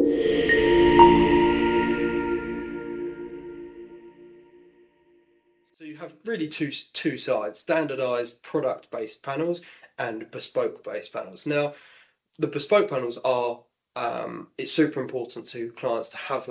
So you have really two sides: standardized product-based panels and bespoke-based panels. Now, the bespoke panels are it's super important to clients to have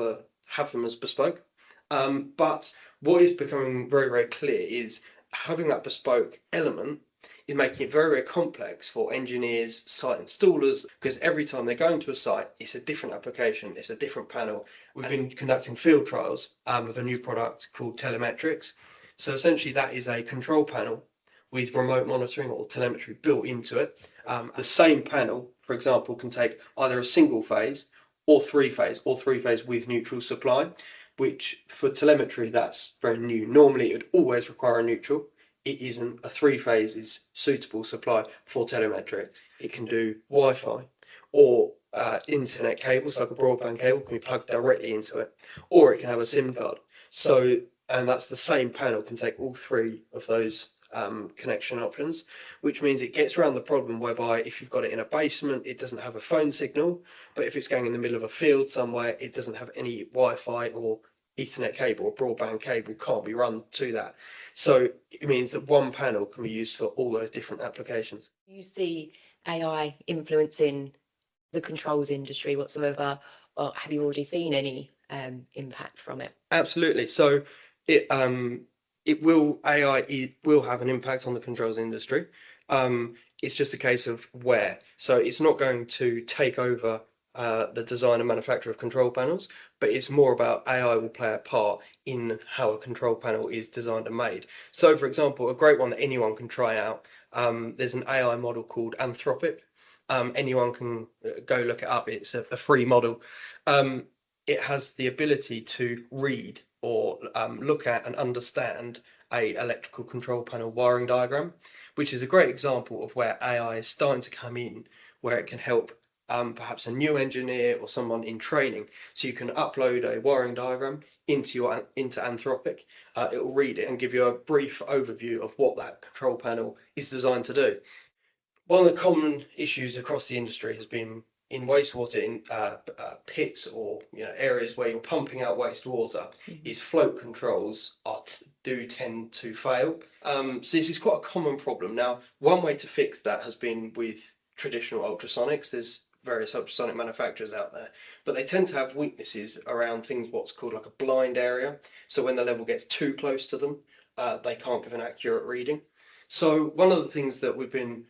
them as bespoke. But what is becoming very, very clear is having that bespoke element is making it very, very complex for engineers, site installers, because every time they're going to a site, it's a different application, it's a different panel. We've been conducting field trials of a new product called telemetrics. So essentially, that is a control panel with remote monitoring or telemetry built into it. The same panel, for example, can take either a single phase or three phase with neutral supply, which for telemetry, that's very new. Normally, it would always require a neutral. It isn't. A three phase is suitable supply for telemetrics. It can do Wi-Fi or internet cables, like a broadband cable, can be plugged directly into it, or it can have a SIM card. So, and that's the same panel, can take all three of those connection options, which means it gets around the problem whereby if you've got it in a basement, it doesn't have a phone signal, but if it's going in the middle of a field somewhere, it doesn't have any Wi-Fi or Ethernet cable or broadband cable can't be run to that. So it means that one panel can be used for all those different applications. You see AI influencing the controls industry whatsoever, or have you already seen any impact from it? Absolutely. So it AI will have an impact on the controls industry. It's just a case of where. So it's not going to take over the design and manufacture of control panels, but it's more about AI will play a part in how a control panel is designed and made. So, for example, a great one that anyone can try out, there's an AI model called Anthropic. Anyone can go look it up. It's a free model. It has the ability to read or look at and understand a electrical control panel wiring diagram, which is a great example of where AI is starting to come in, where it can help perhaps a new engineer or someone in training. So you can upload a wiring diagram into Anthropic. It will read it and give you a brief overview of what that control panel is designed to do. One of the common issues across the industry has been in wastewater in pits or areas where you're pumping out wastewater, is float controls do tend to fail. So this is quite a common problem. Now, one way to fix that has been with traditional ultrasonics. There's various ultrasonic manufacturers out there, but they tend to have weaknesses around things what's called like a blind area. So when the level gets too close to them, they can't give an accurate reading. So one of the things that we've been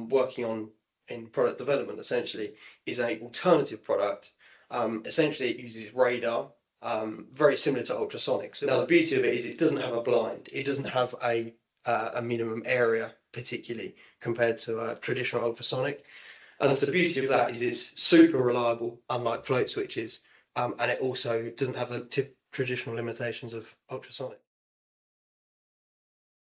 working on in product development essentially is an alternative product. Essentially, it uses radar, very similar to ultrasonics. Now, the beauty of it is it doesn't have a blind. It doesn't have a minimum area particularly compared to a traditional ultrasonic. And the beauty of that is it's super reliable, unlike float switches, and it also doesn't have the traditional limitations of ultrasonic.